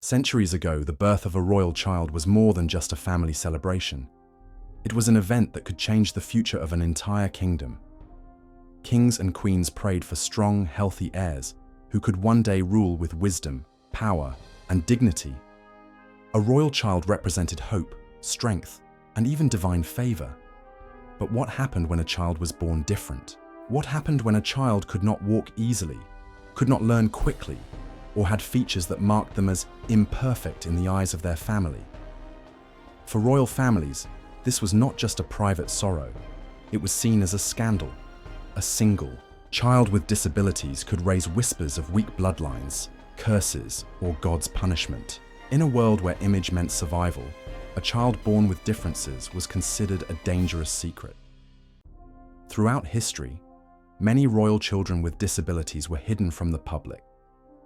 Centuries ago, the birth of a royal child was more than just a family celebration. It was an event that could change the future of an entire kingdom. Kings and queens prayed for strong, healthy heirs who could one day rule with wisdom, power, and dignity. A royal child represented hope, strength, and even divine favor. But what happened when a child was born different? What happened when a child could not walk easily, could not learn quickly, or had features that marked them as imperfect in the eyes of their family? For royal families, this was not just a private sorrow. It was seen as a scandal. A single child with disabilities could raise whispers of weak bloodlines, curses, or God's punishment. In a world where image meant survival, a child born with differences was considered a dangerous secret. Throughout history, many royal children with disabilities were hidden from the public,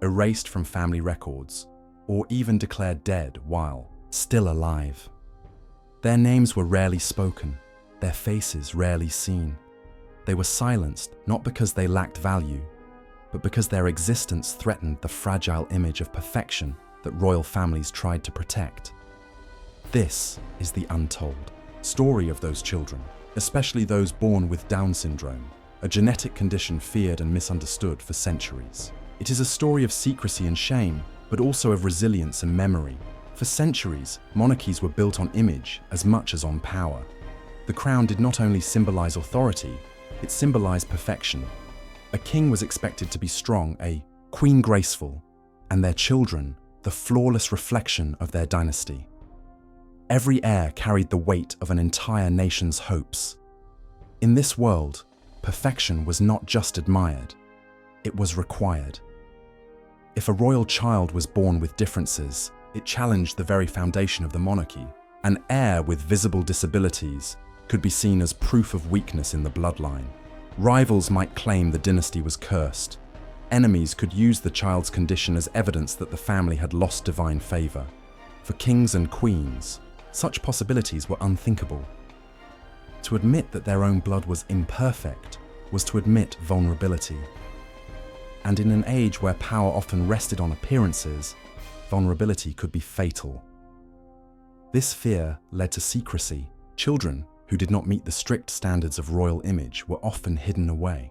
erased from family records, or even declared dead while still alive. Their names were rarely spoken, their faces rarely seen. They were silenced not because they lacked value, but because their existence threatened the fragile image of perfection that royal families tried to protect. This is the untold story of those children, especially those born with Down syndrome, a genetic condition feared and misunderstood for centuries. It is a story of secrecy and shame, but also of resilience and memory. For centuries, monarchies were built on image as much as on power. The crown did not only symbolize authority, it symbolized perfection. A king was expected to be strong, a queen graceful, and their children the flawless reflection of their dynasty. Every heir carried the weight of an entire nation's hopes. In this world, perfection was not just admired, it was required. If a royal child was born with differences, it challenged the very foundation of the monarchy. An heir with visible disabilities could be seen as proof of weakness in the bloodline. Rivals might claim the dynasty was cursed. Enemies could use the child's condition as evidence that the family had lost divine favor. For kings and queens, such possibilities were unthinkable. To admit that their own blood was imperfect was to admit vulnerability. And in an age where power often rested on appearances, vulnerability could be fatal. This fear led to secrecy. Children who did not meet the strict standards of royal image were often hidden away.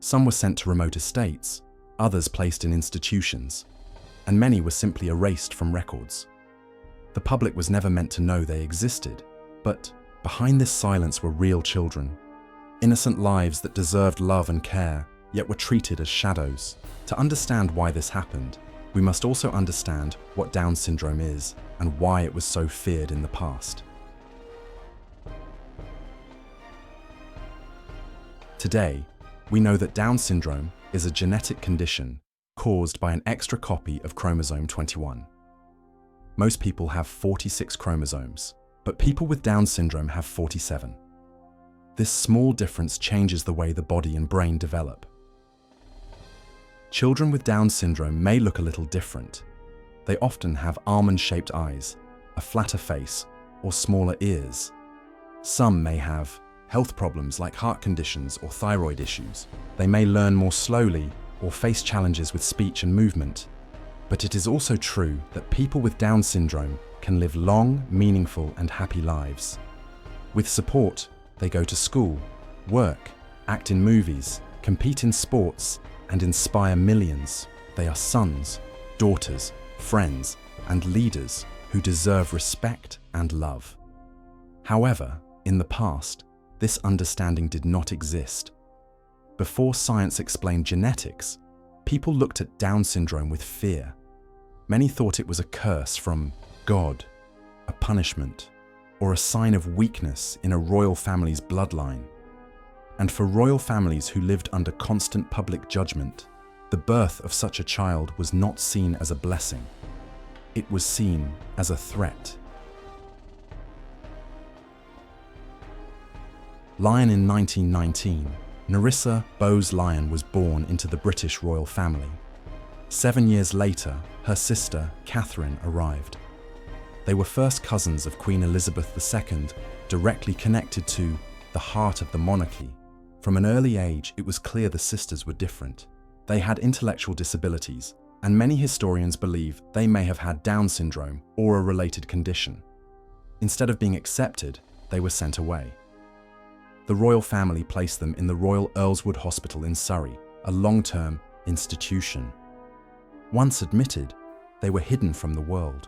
Some were sent to remote estates, others placed in institutions, and many were simply erased from records. The public was never meant to know they existed, but behind this silence were real children, innocent lives that deserved love and care, yet were treated as shadows. To understand why this happened, we must also understand what Down syndrome is and why it was so feared in the past. Today, we know that Down syndrome is a genetic condition caused by an extra copy of chromosome 21. Most people have 46 chromosomes, but people with Down syndrome have 47. This small difference changes the way the body and brain develop. Children with Down syndrome may look a little different. They often have almond-shaped eyes, a flatter face, or smaller ears. Some may have health problems like heart conditions or thyroid issues. They may learn more slowly or face challenges with speech and movement. But it is also true that people with Down syndrome can live long, meaningful, and happy lives. With support, they go to school, work, act in movies, compete in sports, and inspire millions. They are sons, daughters, friends, and leaders who deserve respect and love. However, in the past, this understanding did not exist. Before science explained genetics, people looked at Down syndrome with fear. Many thought it was a curse from God, a punishment, or a sign of weakness in a royal family's bloodline. And for royal families who lived under constant public judgment, the birth of such a child was not seen as a blessing. It was seen as a threat. Lyon in 1919, Nerissa Bowes-Lyon was born into the British royal family. 7 years later, her sister, Catherine, arrived. They were first cousins of Queen Elizabeth II, directly connected to the heart of the monarchy. From an early age, it was clear the sisters were different. They had intellectual disabilities, and many historians believe they may have had Down syndrome or a related condition. Instead of being accepted, they were sent away. The royal family placed them in the Royal Earlswood Hospital in Surrey, a long-term institution. Once admitted, they were hidden from the world.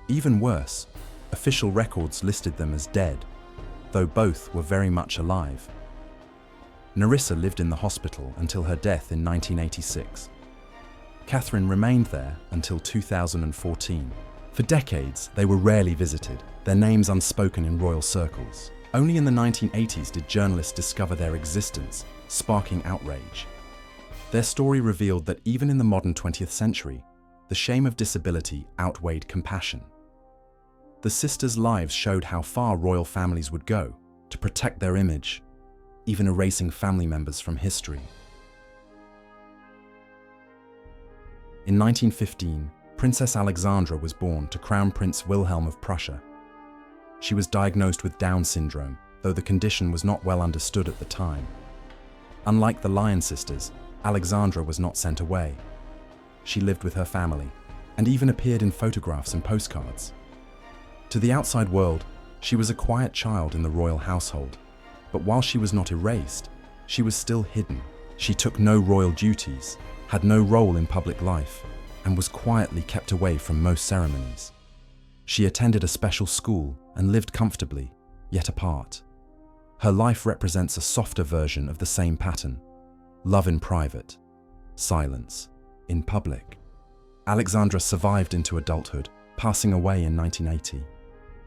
Even worse, official records listed them as dead, though both were very much alive. Nerissa lived in the hospital until her death in 1986. Catherine remained there until 2014. For decades, they were rarely visited, their names unspoken in royal circles. Only in the 1980s did journalists discover their existence, sparking outrage. Their story revealed that even in the modern 20th century, the shame of disability outweighed compassion. The sisters' lives showed how far royal families would go to protect their image, even erasing family members from history. In 1915, Princess Alexandra was born to Crown Prince Wilhelm of Prussia. She was diagnosed with Down syndrome, though the condition was not well understood at the time. Unlike the Lion sisters, Alexandra was not sent away. She lived with her family, and even appeared in photographs and postcards. To the outside world, she was a quiet child in the royal household, but while she was not erased, she was still hidden. She took no royal duties, had no role in public life, and was quietly kept away from most ceremonies. She attended a special school and lived comfortably, yet apart. Her life represents a softer version of the same pattern: love in private, silence in public. Alexandra survived into adulthood, passing away in 1980.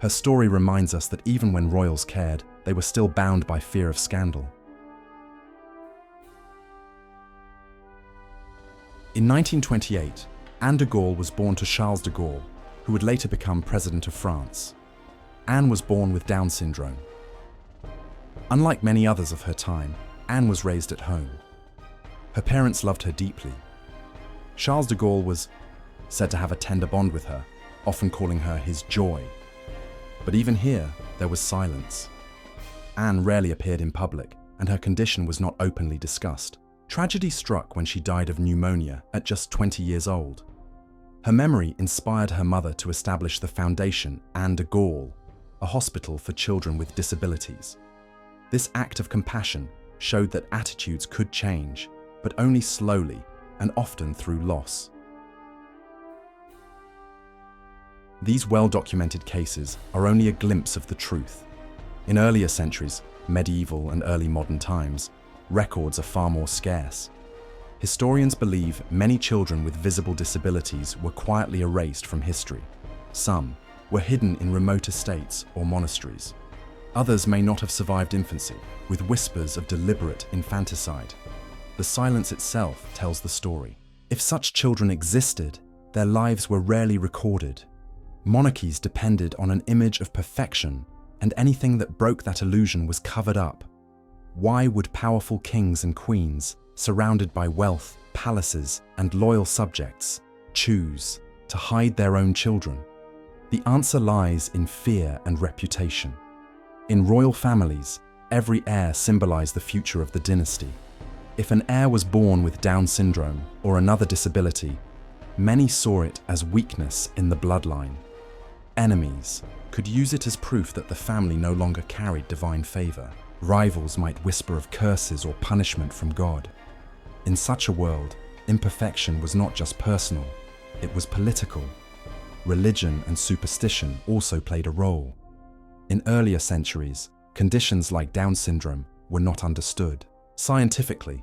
Her story reminds us that even when royals cared, they were still bound by fear of scandal. In 1928, Anne de Gaulle was born to Charles de Gaulle, who would later become President of France. Anne was born with Down syndrome. Unlike many others of her time, Anne was raised at home. Her parents loved her deeply. Charles de Gaulle was said to have a tender bond with her, often calling her his joy. But even here, there was silence. Anne rarely appeared in public, and her condition was not openly discussed. Tragedy struck when she died of pneumonia at just 20 years old. Her memory inspired her mother to establish the foundation Anne de Gaulle, a hospital for children with disabilities. This act of compassion showed that attitudes could change, but only slowly and often through loss. These well-documented cases are only a glimpse of the truth. In earlier centuries, medieval and early modern times, records are far more scarce. Historians believe many children with visible disabilities were quietly erased from history. Some were hidden in remote estates or monasteries. Others may not have survived infancy, with whispers of deliberate infanticide. The silence itself tells the story. If such children existed, their lives were rarely recorded. Monarchies depended on an image of perfection, and anything that broke that illusion was covered up. Why would powerful kings and queens, surrounded by wealth, palaces, and loyal subjects, choose to hide their own children? The answer lies in fear and reputation. In royal families, every heir symbolized the future of the dynasty. If an heir was born with Down syndrome or another disability, many saw it as weakness in the bloodline. Enemies could use it as proof that the family no longer carried divine favor. Rivals might whisper of curses or punishment from God. In such a world, imperfection was not just personal, it was political. Religion and superstition also played a role. In earlier centuries, conditions like Down syndrome were not understood scientifically.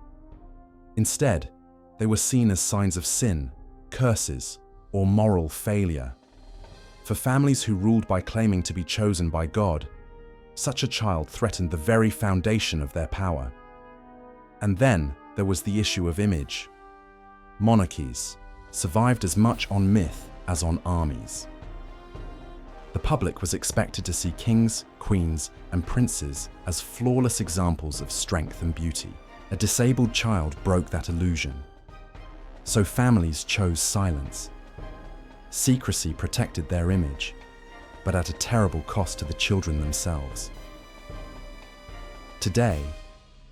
Instead, they were seen as signs of sin, curses, or moral failure. For families who ruled by claiming to be chosen by God, such a child threatened the very foundation of their power. And then there was the issue of image. Monarchies survived as much on myth as on armies. The public was expected to see kings, queens, and princes as flawless examples of strength and beauty. A disabled child broke that illusion. So families chose silence. Secrecy protected their image, but at a terrible cost to the children themselves. Today,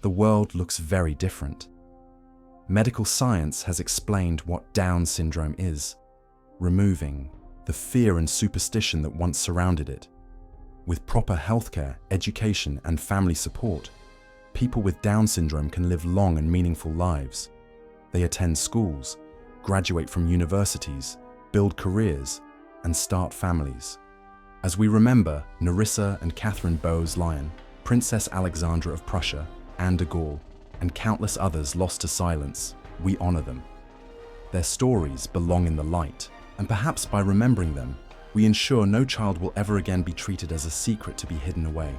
the world looks very different. medical science has explained what Down syndrome is, removing the fear and superstition that once surrounded it. With proper healthcare, education, and family support, people with Down syndrome can live long and meaningful lives. They attend schools, graduate from universities, build careers, and start families. As we remember Nerissa and Catherine Bowes-Lyon, Princess Alexandra of Prussia, Anne de Gaulle, and countless others lost to silence, we honor them. Their stories belong in the light, and perhaps by remembering them, we ensure no child will ever again be treated as a secret to be hidden away.